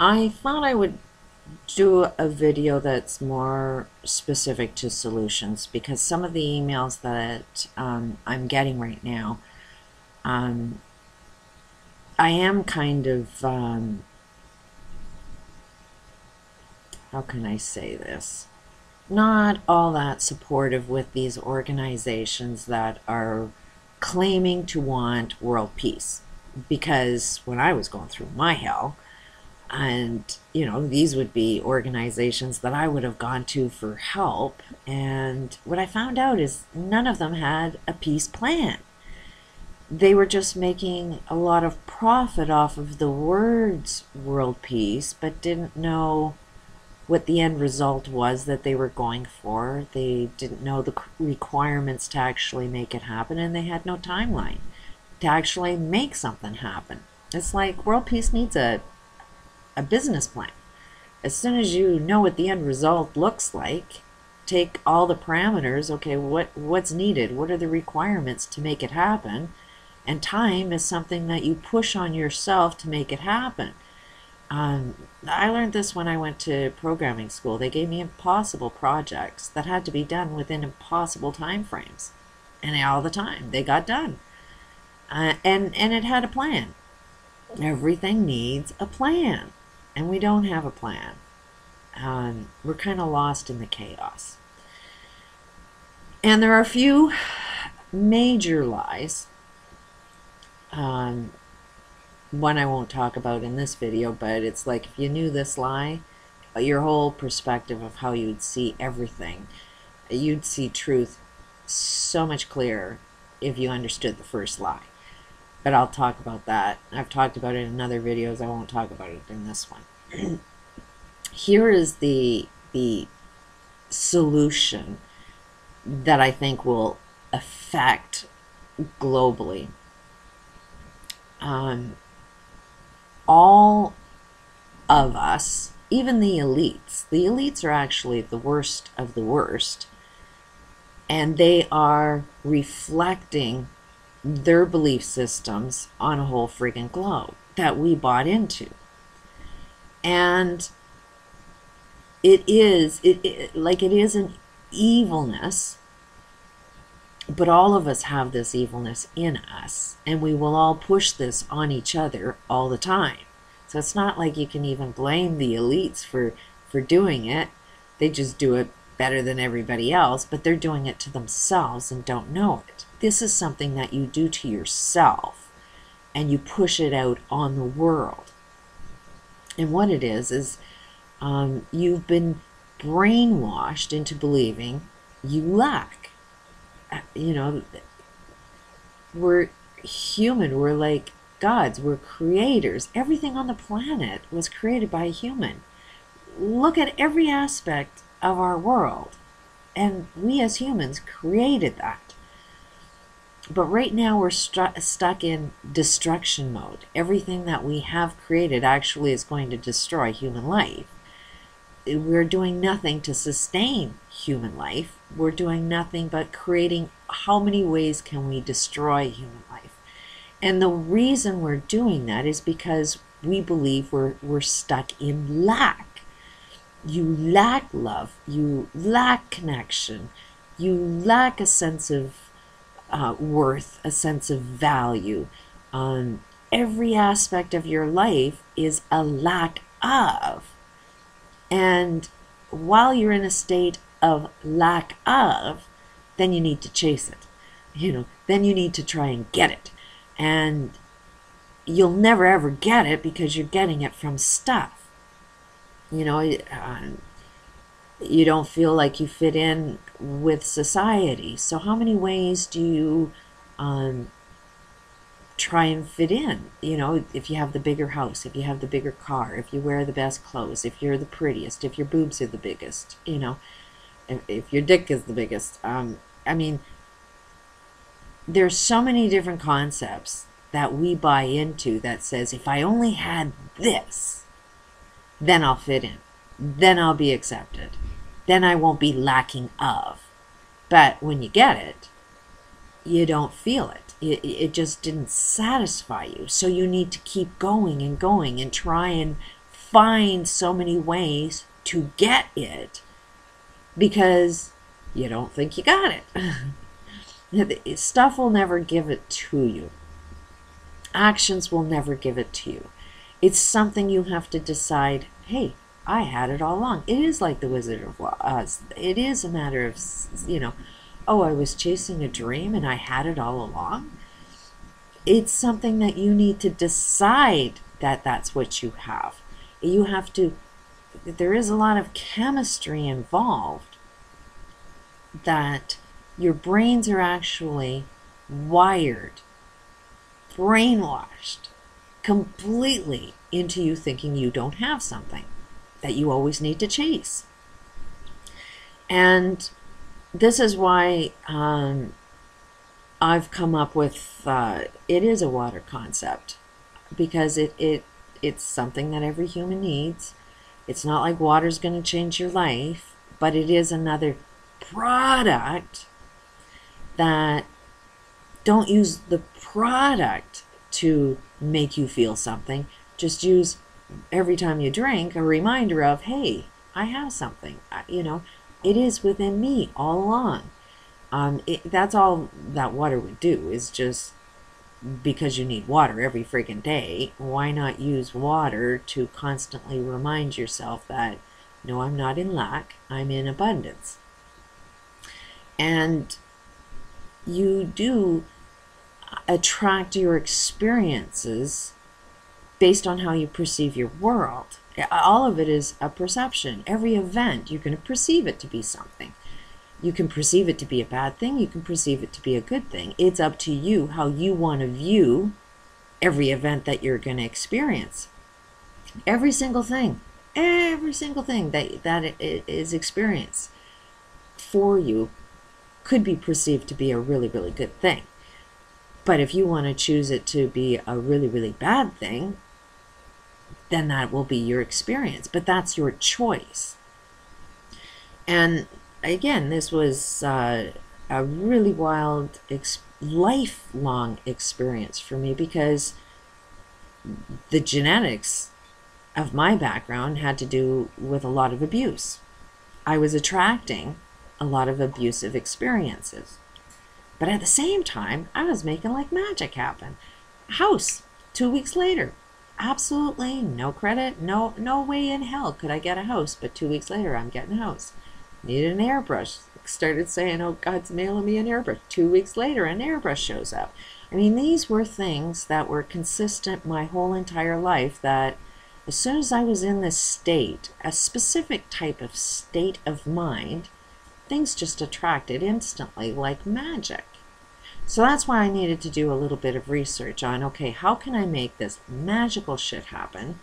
I thought I would do a video that's more specific to solutions because some of the emails that I'm getting right now, um, I am kind of, how can I say this? Not all that supportive with these organizations that are claiming to want world peace. Because when I was going through my hell, and these would be organizations that I would have gone to for help, and what I found out is none of them had a peace plan. They were just making a lot of profit off of the words world peace, but didn't know what the end result was that they were going for. They didn't know the requirements to actually make it happen, and they had no timeline to actually make something happen. It's like world peace needs a business plan. As soon as you know what the end result looks like, take all the parameters. Okay, what's needed? What are the requirements to make it happen? And time is something that you push on yourself to make it happen. I learned this when I went to programming school. They gave me impossible projects that had to be done within impossible time frames, and all the time they got done. And it had a plan. Everything needs a plan, and we don't have a plan. We're kind of lost in the chaos. And there are a few major lies. One I won't talk about in this video, but it's like if you knew this lie, your whole perspective of how you'd see everything, you'd see truth so much clearer if you understood the first lie. But I'll talk about that. I've talked about it in other videos. I won't talk about it in this one. Here is the solution that I think will affect globally. All of us, even the elites are actually the worst of the worst, and they are reflecting their belief systems on a whole friggin' globe that we bought into. And it is an evilness, but all of us have this evilness in us, and we will all push this on each other all the time. So it's not like you can even blame the elites for doing it. They just do it better than everybody else, but they're doing it to themselves and don't know it. This is something that you do to yourself, and you push it out on the world. And what it is you've been brainwashed into believing you lack. We're human. We're like gods. We're creators. Everything on the planet was created by a human. Look at every aspect of our world, and we as humans created that. But right now we're stuck in destruction mode. Everything that we have created actually is going to destroy human life. We're doing nothing to sustain human life. We're doing nothing but creating how many ways can we destroy human life. And the reason we're doing that is because we believe we're stuck in lack. You lack love. You lack connection. You lack a sense of worth, a sense of value. Every aspect of your life is a lack of. And while you're in a state of lack of, then you need to chase it. Then you need to try and get it. And you'll never ever get it because you're getting it from stuff. You don't feel like you fit in with society. So how many ways do you try and fit in? If you have the bigger house, if you have the bigger car, if you wear the best clothes, if you're the prettiest, if your boobs are the biggest, if your dick is the biggest. There's so many different concepts that we buy into that says, if I only had this, then I'll fit in. Then I'll be accepted. Then I won't be lacking of. But when you get it, you don't feel it. It just didn't satisfy you. So you need to keep going and going and try and find so many ways to get it because you don't think you got it. Stuff will never give it to you. Actions will never give it to you. It's something you have to decide, hey, I had it all along. It is like the Wizard of Oz. It is a matter of, oh, I was chasing a dream and I had it all along. It's something that you need to decide that that's what you have. You have to, there is a lot of chemistry involved that your brains are actually wired, brainwashed completely into you thinking you don't have something, that you always need to chase. And this is why I've come up with, it is a water concept, because it's something that every human needs. It's not like water's going to change your life, but it is another product that, don't use the product to make you feel something. Just use, every time you drink, a reminder of, hey, I have something. It is within me all along. That's all that water would do, is just, because you need water every freaking day, why not use water to constantly remind yourself that, no, I'm not in lack, I'm in abundance. And you do attract your experiences based on how you perceive your world. All of it is a perception. Every event, you're going to perceive it to be something. You can perceive it to be a bad thing. You can perceive it to be a good thing. It's up to you how you want to view every event that you're going to experience. Every single thing that is experienced for you could be perceived to be a really, really good thing. But if you want to choose it to be a really, really bad thing, then that will be your experience. But that's your choice. And again, this was a really wild, lifelong experience for me, because the genetics of my background had to do with a lot of abuse. I was attracting a lot of abusive experiences. But at the same time, I was making like magic happen. House, 2 weeks later. Absolutely no credit, no way in hell could I get a house, but 2 weeks later I'm getting a house. Needed an airbrush. Started saying, oh, God's mailing me an airbrush. 2 weeks later, an airbrush shows up. I mean, these were things that were consistent my whole entire life, that as soon as I was in this state, a specific type of state of mind, things just attracted instantly like magic. So that's why I needed to do a little bit of research on, okay, how can I make this magical shit happen,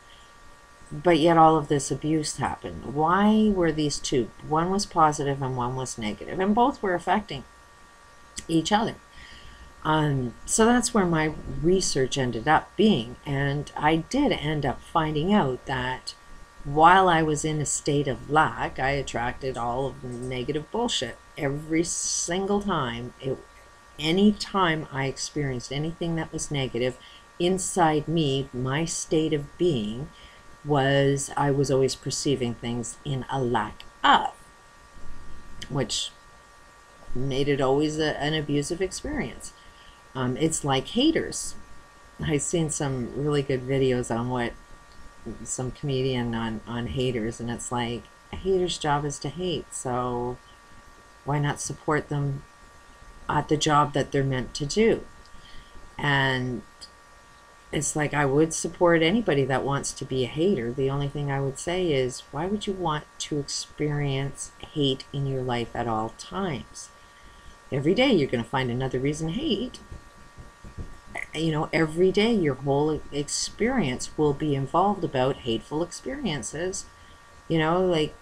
but yet all of this abuse happened? Why were these two? One was positive and one was negative, and both were affecting each other. So that's where my research ended up being, and I did end up finding out that while I was in a state of lack, I attracted all of the negative bullshit every single time. Any time I experienced anything that was negative inside me, my state of being was, I was always perceiving things in a lack of, which made it always an abusive experience. It's like haters. I've seen some really good videos on what some comedian on haters, and it's like, a hater's job is to hate, so why not support them at the job that they're meant to do? And it's like, I would support anybody that wants to be a hater. The only thing I would say is, why would you want to experience hate in your life at all times? Every day you're going to find another reason to hate. Every day your whole experience will be involved about hateful experiences. Like,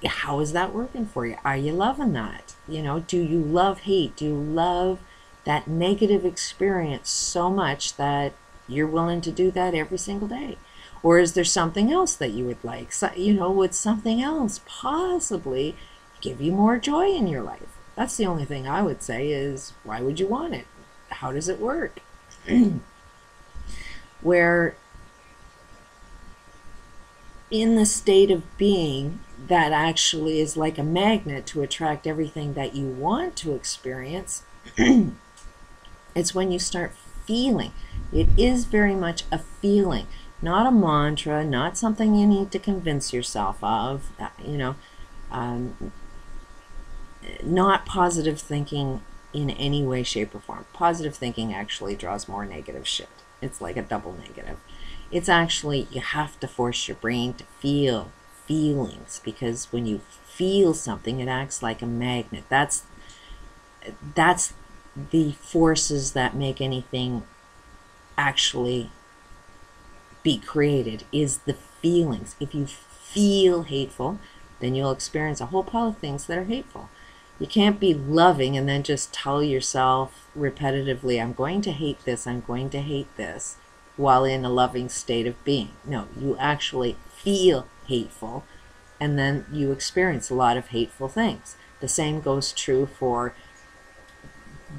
how is that working for you? Are you loving that? Do you love hate? Do you love that negative experience so much that you're willing to do that every single day? Or is there something else that you would like? So, would something else possibly give you more joy in your life? That's the only thing I would say is, why would you want it? How does it work? Where in the state of being that actually is like a magnet to attract everything that you want to experience, it's when you start feeling. It is very much a feeling, not a mantra, not something you need to convince yourself of, not positive thinking in any way, shape, or form. Positive thinking actually draws more negative shit. It's like a double negative. It's actually, you have to force your brain to feel feelings, because when you feel something, it acts like a magnet. That's the forces that make anything actually be created, is the feelings. If you feel hateful, then you'll experience a whole pile of things that are hateful. You can't be loving and then just tell yourself repetitively, I'm going to hate this, I'm going to hate this, while in a loving state of being. No, you actually feel hateful, and then you experience a lot of hateful things. The same goes true for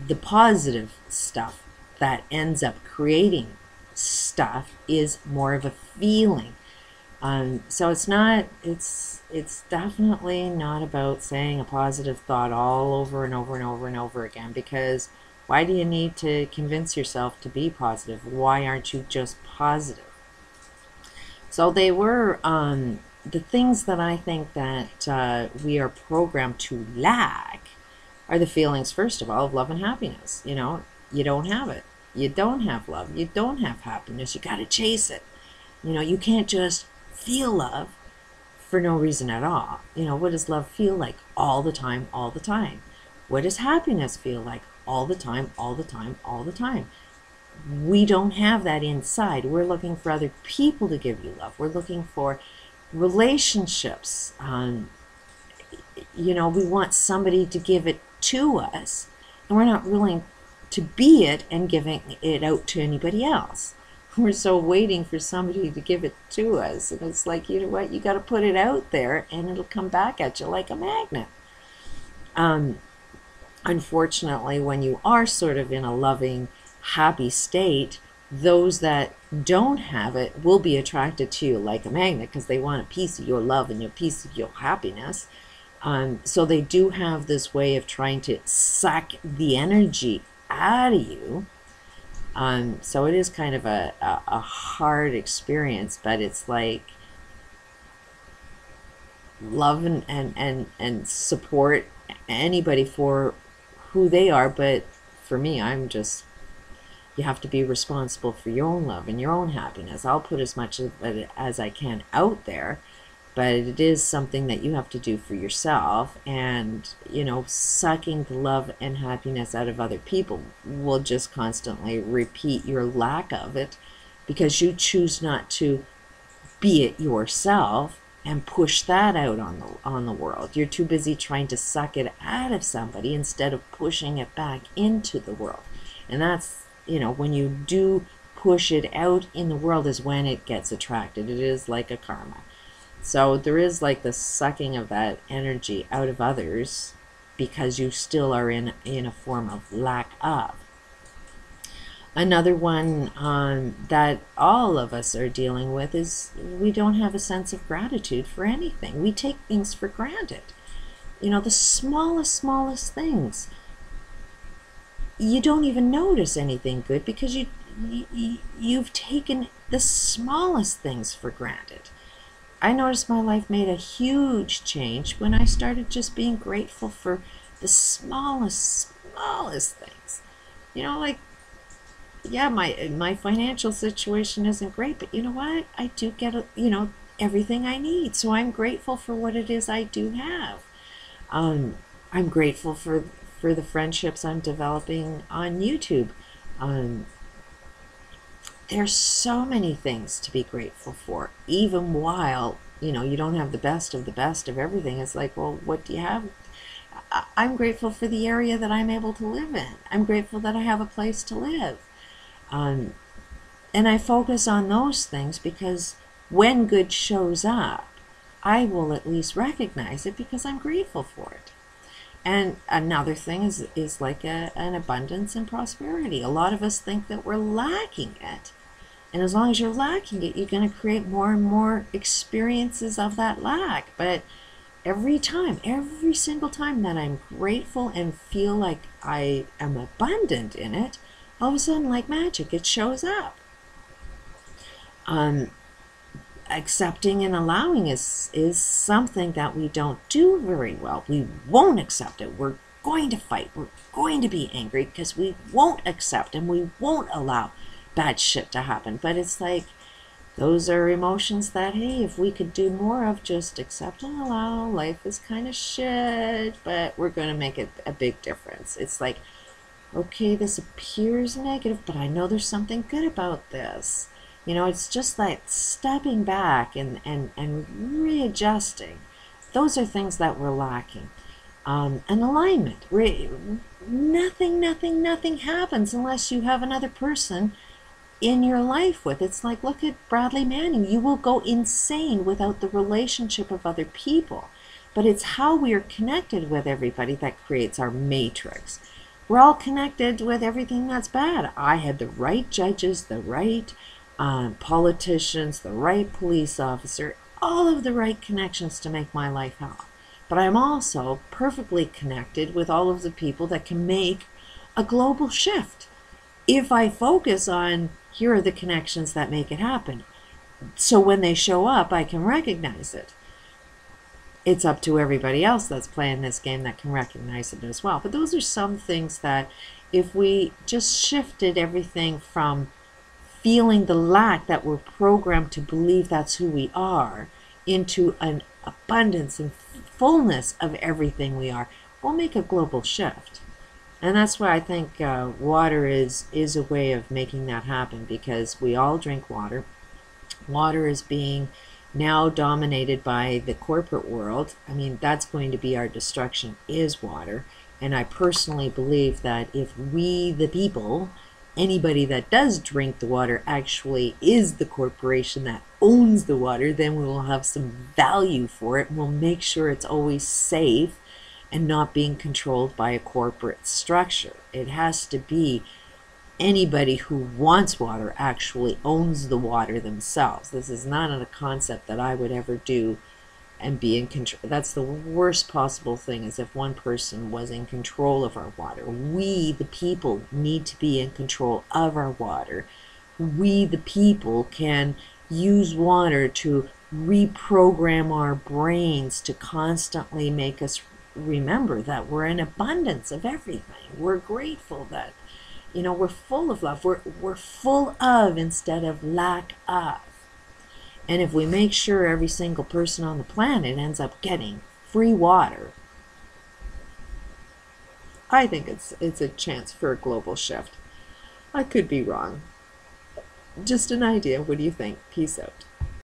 the positive stuff that ends up creating stuff, is more of a feeling. So it's definitely not about saying a positive thought all over and over and over and over again, because why do you need to convince yourself to be positive? Why aren't you just positive? So they were the things that I think that we are programmed to lack are the feelings, first of all, of love and happiness. You don't have it. You don't have love. You don't have happiness. You got to chase it. You can't just feel love for no reason at all. What does love feel like? All the time, all the time. What does happiness feel like? All the time, all the time, all the time. We don't have that inside. We're looking for other people to give you love. We're looking for relationships. We want somebody to give it to us, and we're not willing to be it and giving it out to anybody else. We're so waiting for somebody to give it to us, and it's like, you know what, you got to put it out there and it'll come back at you like a magnet. Unfortunately, when you are sort of in a loving, happy state, those that don't have it will be attracted to you like a magnet, because they want a piece of your love and a piece of your happiness. So they do have this way of trying to suck the energy out of you. So it is kind of a hard experience, but it's like love and support anybody for who they are. But for me, you have to be responsible for your own love and your own happiness. I'll put as much of it as I can out there, but it is something that you have to do for yourself. And sucking the love and happiness out of other people will just constantly repeat your lack of it, because you choose not to be it yourself and push that out on the world. You're too busy trying to suck it out of somebody instead of pushing it back into the world. And that's, when you do push it out in the world, is when it gets attracted. It is like a karma. So there is like the sucking of that energy out of others, because you still are in a form of lack of. Another one that all of us are dealing with is we don't have a sense of gratitude for anything. We take things for granted. The smallest things. You don't even notice anything good, because you've taken the smallest things for granted. I noticed my life made a huge change when I started just being grateful for the smallest things. Like, yeah, my financial situation isn't great, but you know what? I do get everything I need, so I'm grateful for what it is I do have. I'm grateful for the friendships I'm developing on YouTube. There's so many things to be grateful for, even while you don't have the best of everything. It's like, well, what do you have? I'm grateful for the area that I'm able to live in. I'm grateful that I have a place to live. And I focus on those things, because when good shows up, I will at least recognize it, because I'm grateful for it. And another thing is like an abundance and prosperity. A lot of us think that we're lacking it, And as long as you're lacking it, you're going to create more and more experiences of that lack. But every time, every single time that I'm grateful and feel like I am abundant in it, all of a sudden, like magic, it shows up. Accepting and allowing is something that we don't do very well. We won't accept it. We're going to fight. We're going to be angry because we won't accept and we won't allow bad shit to happen. But it's like, those are emotions that, hey, if we could do more of, just accept and allow. Life is kind of shit, but we're going to make it a big difference. It's like, okay, this appears negative, but I know there's something good about this. You know, it's just like stepping back and readjusting. Those are things that we're lacking. And alignment. Nothing happens unless you have another person in your life with. It's like, look at Bradley Manning. You will go insane without the relationship of other people. But it's how we are connected with everybody that creates our matrix. We're all connected with everything that's bad. I had the right judges, the right politicians, the right police officer, all of the right connections to make my life hell. But I'm also perfectly connected with all of the people that can make a global shift. If I focus on, here are the connections that make it happen. So when they show up, I can recognize it. It's up to everybody else that's playing this game that can recognize it as well. But those are some things that if we just shifted everything from feeling the lack that we're programmed to believe that's who we are into an abundance and fullness of everything we are, we'll make a global shift. And that's why I think water is a way of making that happen, because we all drink water. Water is being now dominated by the corporate world. I mean, that's going to be our destruction, is water. And I personally believe that if we, the people, anybody that does drink the water actually is the corporation that owns the water, then we will have some value for it. We'll make sure it's always safe and not being controlled by a corporate structure. It has to be anybody who wants water actually owns the water themselves. This is not a concept that I would ever do and be in control. That's the worst possible thing, is if one person was in control of our water. We, the people, need to be in control of our water. We, the people, can use water to reprogram our brains to constantly make us remember that we're in abundance of everything. We're grateful that, you know, we're full of love. We're full of instead of lack of. And if we make sure every single person on the planet ends up getting free water, I think it's a chance for a global shift. I could be wrong. Just an idea. What do you think? Peace out.